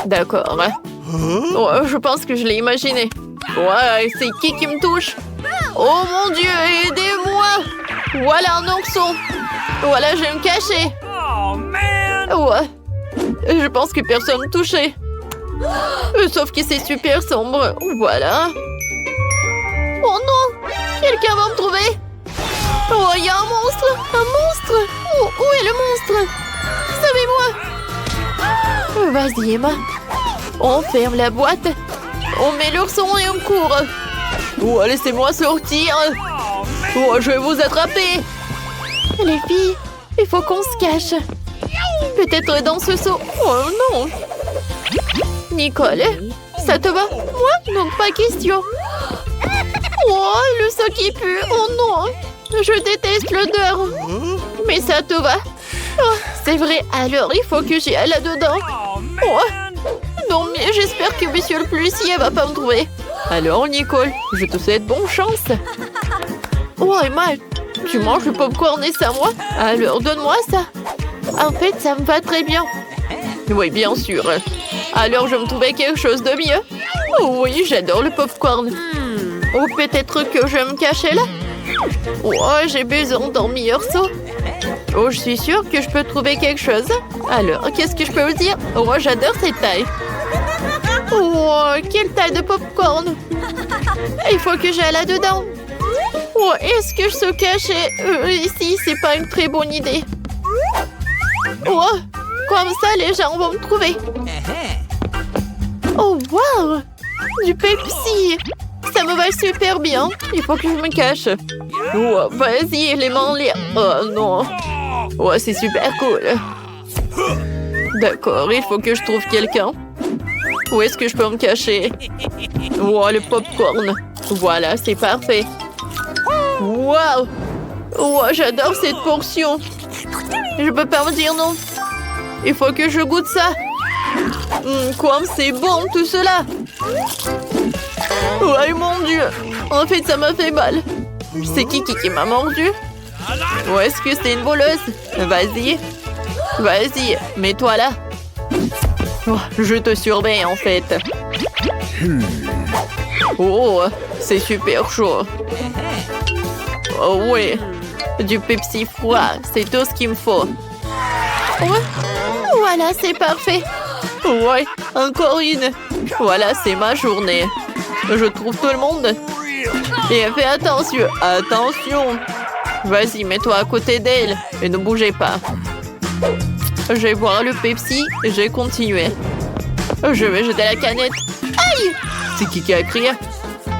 D'accord. Oh, je pense que je l'ai imaginé. Ouais, c'est qui me touche? Oh mon Dieu, aidez-moi! Voilà un ourson. Voilà, je vais me cacher. Ouais. Je pense que personne ne me touchait. Sauf que c'est super sombre. Voilà. Oh non! Quelqu'un va me trouver. Oh, il y a un monstre! Un monstre! Oh, où est le monstre? Sauvez-moi! Vas-y, Emma. On ferme la boîte. On met l'ourson et on court. Oh, laissez-moi sortir. Oh, je vais vous attraper. Les filles, il faut qu'on se cache. Peut-être dans ce seau. Oh non! Nicole, ça te va? Moi? Non, pas question. Oh, le seau qui pue. Oh non! Je déteste l'odeur. Mais ça te va? Oh, c'est vrai, alors il faut que j'y aille là-dedans. Oh, non, mais j'espère que monsieur le policier va pas me trouver. Alors, Nicole, je te souhaite bonne chance. Oh, Emma, tu manges le popcorn et ça, moi? Alors, donne-moi ça. En fait, ça me va très bien. Oui, bien sûr. Alors, je me trouvais quelque chose de mieux. Oh oui, j'adore le popcorn. Ou peut-être que je vais me cacher là. Oh, j'ai besoin d'un meilleur seau. Oh, je suis sûre que je peux trouver quelque chose. Alors, qu'est-ce que je peux vous dire? Oh, j'adore cette taille. Oh, quelle taille de popcorn! Il faut que j'aille là-dedans. Oh, est-ce que je se cachais ici? C'est pas une très bonne idée. Oh, comme ça, les gens vont me trouver. Oh, wow! Du Pepsi! Ça me va super bien. Il faut que je me cache. Oh, vas-y, les mains en l'air. Oh, non. Oh, c'est super cool. D'accord, il faut que je trouve quelqu'un. Où est-ce que je peux me cacher? Oh, le popcorn. Voilà, c'est parfait. Wow! Oh, j'adore cette portion. Je peux pas me dire non. Il faut que je goûte ça. Comme c'est bon tout cela. Oh mon Dieu. En fait, ça m'a fait mal. C'est qui m'a mordu? Ou est-ce que c'est une voleuse? Vas-y. Vas-y, mets-toi là. Oh, je te surveille en fait. Oh, c'est super chaud. Oh oui, du Pepsi froid, c'est tout ce qu'il me faut. Ouais. Voilà, c'est parfait. Ouais, encore une. Voilà, c'est ma journée. Je trouve tout le monde. Et fais attention, attention. Vas-y, mets-toi à côté d'elle et ne bougez pas. Je vais boire le Pepsi et je vais continuer. Je vais jeter la canette. Aïe! C'est qui a crié?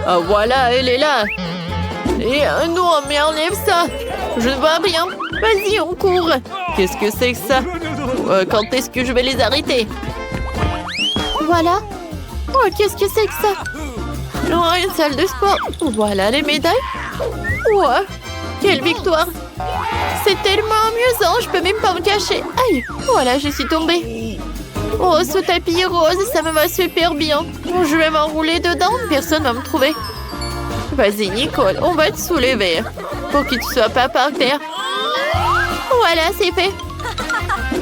Ah voilà, elle est là. Et non, mais enlève ça. Je ne vois rien. Vas-y, on court. Qu'est-ce que c'est que ça? Quand est-ce que je vais les arrêter? Voilà. Oh, qu'est-ce que c'est que ça? Oh, une salle de sport. Voilà les médailles. Ouais. Quelle victoire. C'est tellement amusant, je peux même pas me cacher. Aïe, voilà, je suis tombée. Oh, ce tapis rose, ça me va super bien. Je vais m'enrouler dedans, personne va me trouver. Vas-y, Nicole, on va te soulever pour que tu sois pas par terre. Voilà, c'est fait.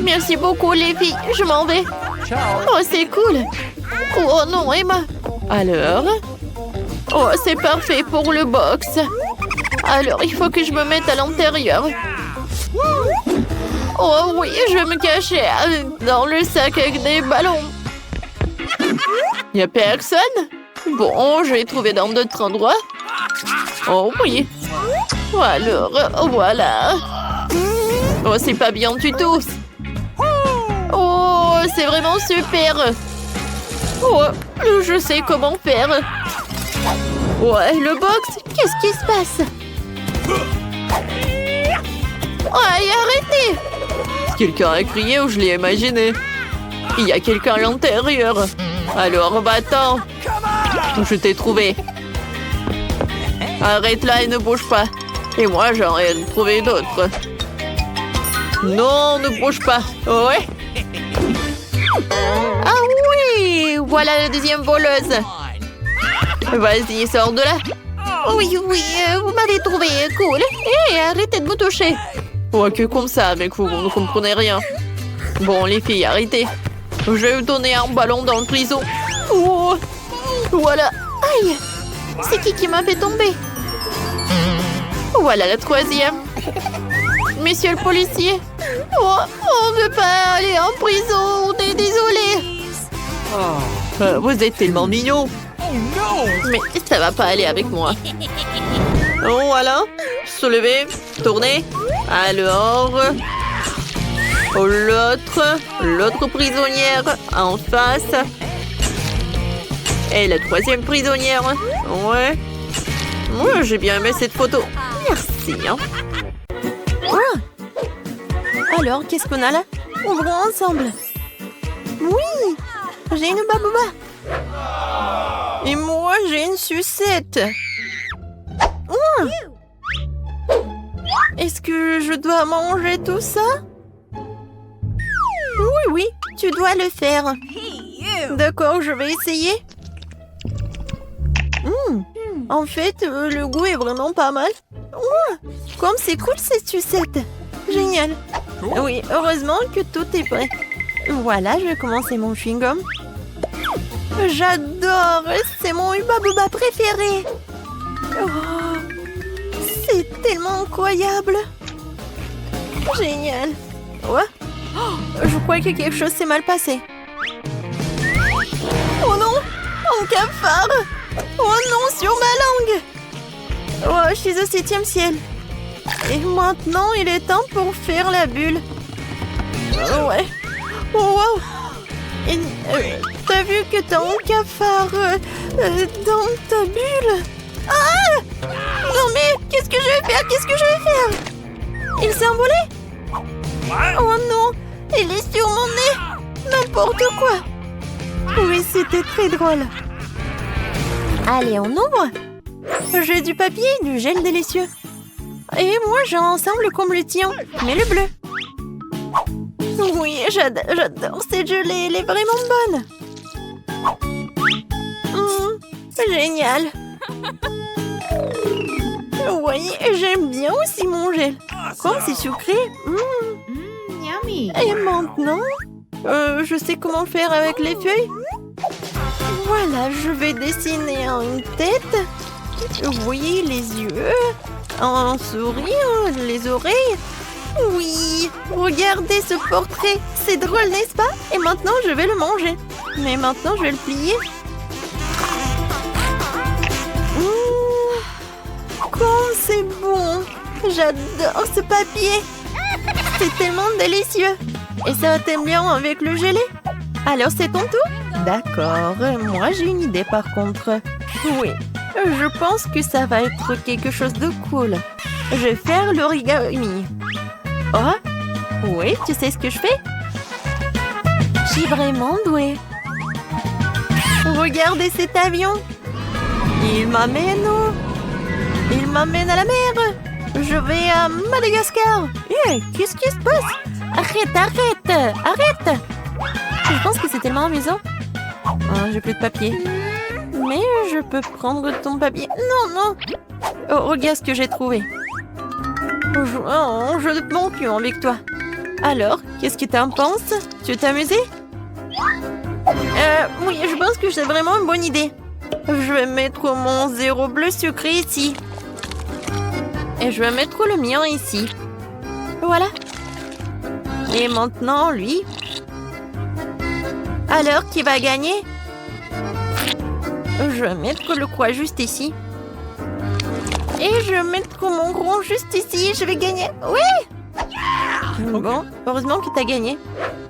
Merci beaucoup, les filles, je m'en vais. Oh, c'est cool. Oh non, Emma. Alors? Oh, c'est parfait pour le box. Alors, il faut que je me mette à l'intérieur. Oh oui, je vais me cacher dans le sac avec des ballons. Il n'y a personne? Bon, je vais trouver dans d'autres endroits. Oh oui. Alors, voilà. Oh, c'est pas bien du tout. Oh, c'est vraiment super. Oh, je sais comment faire. Ouais, le box, qu'est-ce qui se passe? Ouais, arrêtez! Quelqu'un a crié ou je l'ai imaginé? Il y a quelqu'un à l'intérieur. Alors, va-t'en. Je t'ai trouvé. Arrête là et ne bouge pas. Et moi, j'en ai trouvé d'autres. Non, ne bouge pas. Ouais. Ah oui! Voilà la deuxième voleuse. Vas-y, sors de là. Oui, vous m'avez trouvé, cool. Hé, arrêtez de me toucher. Ouais, que comme ça, avec vous ne comprenez rien. Bon, les filles, arrêtez. Je vais vous donner un ballon dans le prison. Oh, voilà. Aïe, c'est qui m'a fait tomber? Voilà la troisième. Monsieur le policier. Oh, on ne veut pas aller en prison, on est désolé. Vous êtes tellement mignon. Mais ça va pas aller avec moi. Oh, voilà. Soulevez, tournez. Alors, l'autre prisonnière en face. Et la troisième prisonnière. Ouais. Moi, j'ai bien aimé cette photo. Merci. Hein. Ah. Alors, qu'est-ce qu'on a là? Ouvrons ensemble. Oui, j'ai une babouba. Et moi, j'ai une sucette. Oh. Est-ce que je dois manger tout ça? Oui, tu dois le faire. D'accord, je vais essayer. En fait, le goût est vraiment pas mal. Comme c'est cool cette sucette. Génial. Oui, heureusement que tout est prêt. Voilà, je vais commencer mon chewing-gum. J'adore, c'est mon Hubba Bubba préféré. Oh, c'est tellement incroyable. Génial. Ouais. Oh, je crois que quelque chose s'est mal passé. Oh non, Mon cafard! Oh non, sur ma langue! Oh, je suis au 7e ciel. Et maintenant, il est temps pour faire la bulle. Oh, ouais. Oh, wow! T'as vu que t'as un cafard dans ta bulle? Ah! Non mais, qu'est-ce que je vais faire? Qu'est-ce que je vais faire? Il s'est envolé? Oh non! Il est sur mon nez! N'importe quoi! Oui, c'était très drôle. Allez, on ouvre. J'ai du papier et du gel délicieux. Et moi, j'ai un ensemble comme le tien, mais le bleu. Oui, j'adore cette gelée, elle est vraiment bonne. Génial. Oui, j'aime bien aussi mon gel. Comme c'est sucré. Yummy. Et maintenant, je sais comment faire avec les feuilles. Voilà, je vais dessiner une tête. Oui, les yeux. Un sourire, les oreilles. Oui, regardez ce portrait. C'est drôle, n'est-ce pas? Et maintenant, je vais le manger. Mais maintenant, je vais le plier. Comme c'est bon. J'adore ce papier. C'est tellement délicieux. Et ça t'aime bien avec le gelé? Alors, c'est ton tour? D'accord. Moi, j'ai une idée par contre. Oui, je pense que ça va être quelque chose de cool. Je vais faire l'origami. Oh, oui, tu sais ce que je fais? Je suis vraiment douée. Regardez cet avion. Il m'amène où? Il m'amène à la mer. Je vais à Madagascar. Qu'est-ce qui se passe? Arrête. Je pense que c'est tellement amusant. Oh, j'ai plus de papier. Mais je peux prendre ton papier. Non. Oh, regarde ce que j'ai trouvé. Je ne monte plus avec toi. Alors, qu'est-ce que tu en penses? Tu veux t'amuser? Oui, je pense que c'est vraiment une bonne idée. Je vais mettre mon zéro bleu sucré ici. Et je vais mettre le mien ici. Voilà. Et maintenant, lui. Alors, qui va gagner? Je vais mettre le croix juste ici. Et je vais mettre mon rond juste ici. Je vais gagner. Oui! Bon, heureusement que tu as gagné.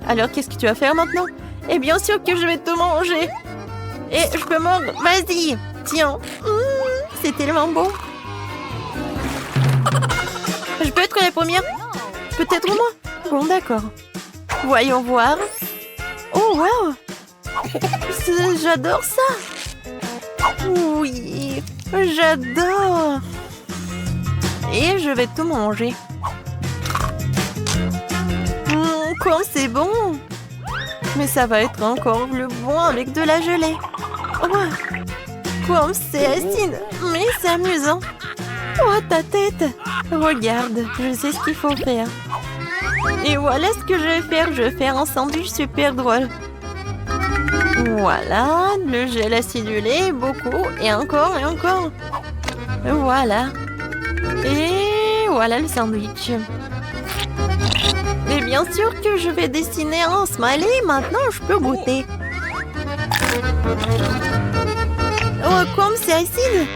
Alors, qu'est-ce que tu vas faire maintenant? Et bien sûr que je vais te manger. Et je peux mordre. Vas-y. Tiens. C'est tellement beau. Je peux être la première? Peut-être moi. Bon, d'accord. Voyons voir. Oh, wow. J'adore ça. Oui, j'adore. Et je vais tout manger. Comme c'est bon. Mais ça va être encore plus bon avec de la gelée. Oh, comme c'est acide. Mais c'est amusant. Oh, ta tête. Regarde, je sais ce qu'il faut faire. Et voilà ce que je vais faire. Je vais faire un sandwich super drôle. Voilà, le gel acidulé, beaucoup, et encore, et encore. Voilà. Et voilà le sandwich. Et bien sûr que je vais dessiner un smiley. Maintenant, je peux goûter. Oh, comme c'est acide.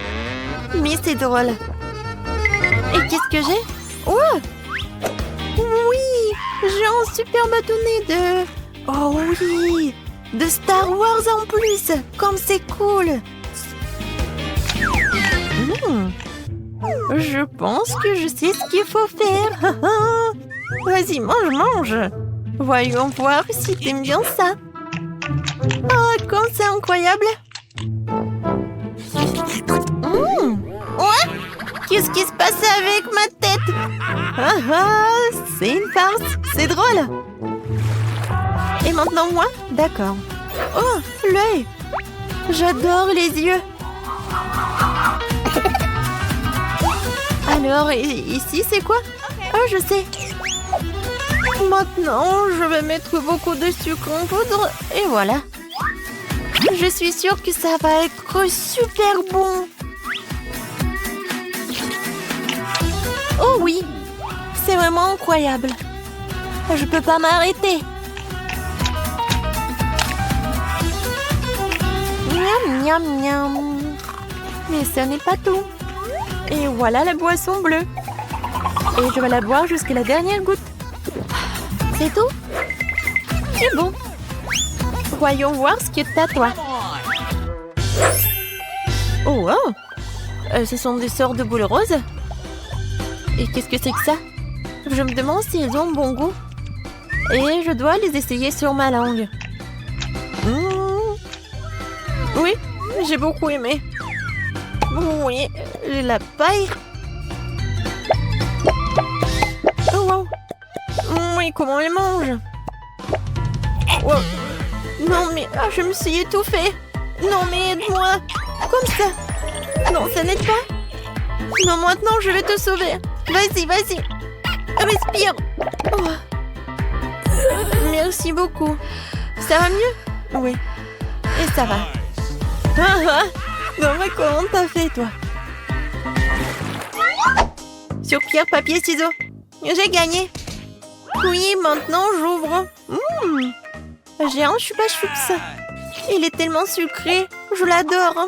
Mais c'est drôle. Et qu'est-ce que j'ai? Oh! Oui! J'ai un super bâtonnet de... Oh oui! De Star Wars en plus! Comme c'est cool! Je pense que je sais ce qu'il faut faire. Vas-y, mange! Voyons voir si t'aimes bien ça. Oh, comme c'est incroyable! Ouais? Qu'est-ce qui se passe avec ma tête? C'est une farce, c'est drôle. Et maintenant moi? D'accord. Oh, l'œil. J'adore les yeux. Alors, ici, c'est quoi? Oh, je sais. Maintenant, je vais mettre beaucoup de sucre en poudre. Et voilà. Je suis sûre que ça va être super bon. Oh oui, c'est vraiment incroyable. Je peux pas m'arrêter. Miam, Miam miam. Mais ce n'est pas tout. Et voilà la boisson bleue. Et je vais la boire jusqu'à la dernière goutte. C'est tout? C'est bon. Voyons voir ce qui est à toi. Oh, wow. Ce sont des sortes de boules roses. Et qu'est-ce que c'est que ça? Je me demande s'ils ont bon goût. Et je dois les essayer sur ma langue. Oui, j'ai beaucoup aimé. Oui, la paille. Oh wow. Oui, comment on les mange? Wow. Non mais, je me suis étouffée. Non mais aide-moi. Comme ça. Non, ça n'aide pas. Non, maintenant je vais te sauver. Vas-y, vas-y. Respire. Oh. Merci beaucoup. Ça va mieux? Oui. Et ça va. Non mais comment t'as fait toi? Sur pierre, papier, ciseaux. J'ai gagné. Oui, maintenant j'ouvre. J'ai un chupa-chups. Il est tellement sucré. Je l'adore.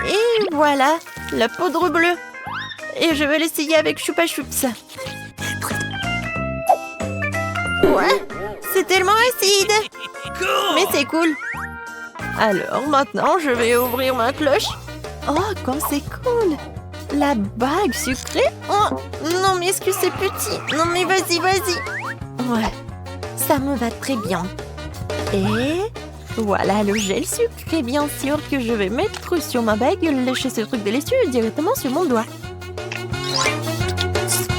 Et voilà, la poudre bleue. Et je vais l'essayer avec chupa-chups. Ouais, c'est tellement acide. Mais c'est cool. Alors maintenant, je vais ouvrir ma cloche. Oh, comme c'est cool. La bague sucrée. Oh, non, mais est-ce que c'est petit? Non, mais vas-y, vas-y. Ouais, ça me va très bien. Et voilà le gel sucré, bien sûr, que je vais mettre sur ma bague. Lâcher ce truc délicieux directement sur mon doigt.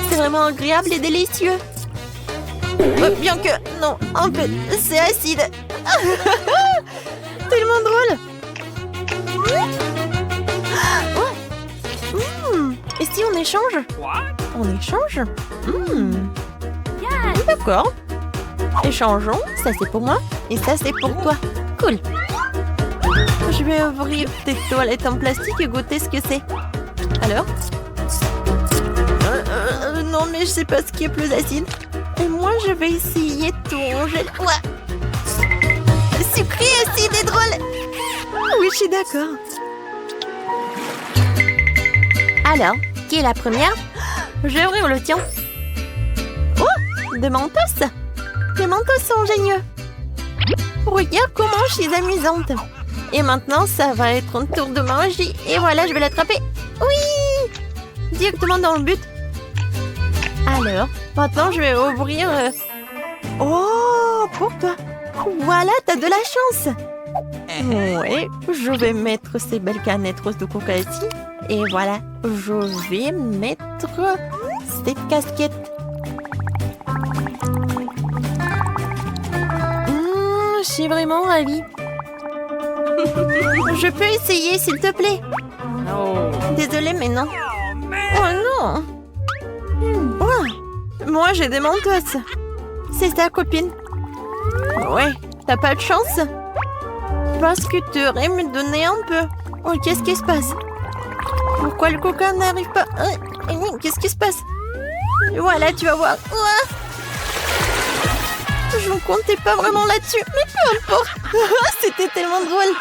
C'est vraiment agréable et délicieux. Bien que, non, un peu, c'est acide. Tellement drôle. Et si on échange? On échange? D'accord. Échangeons. Ça, c'est pour moi. Et ça, c'est pour toi. Cool. Je vais ouvrir tes toilettes en plastique et goûter ce que c'est. Alors? Non, mais je sais pas ce qui est plus acide. Et moi, je vais essayer ton gel. Ouais. Sucré, acide et drôle. Oui, je suis d'accord. Alors, qui est la première? Je vais ouvrir le tien. Oh, de Mentos. Les Mentos sont géniaux. Regarde comment je suis amusante. Et maintenant, ça va être un tour de magie. Et voilà, je vais l'attraper. Oui! Directement dans le but. Alors, maintenant, je vais ouvrir... Oh, pour toi. Voilà, t'as de la chance. Oui, je vais mettre ces belles canettes roses de coca ici. Et voilà, je vais mettre cette casquette. Je suis vraiment ravie. Je peux essayer, s'il te plaît? Désolée, mais non. Oh non. Oh, moi, j'ai des Mentos. C'est ta copine. Ouais, t'as pas de chance? Parce que tu aurais me donner un peu. Oh, qu'est-ce qui se passe? Pourquoi le coca n'arrive pas? Qu'est-ce qui se passe? Voilà, tu vas voir. Je ne comptais pas vraiment là-dessus. Mais peu importe. C'était tellement drôle.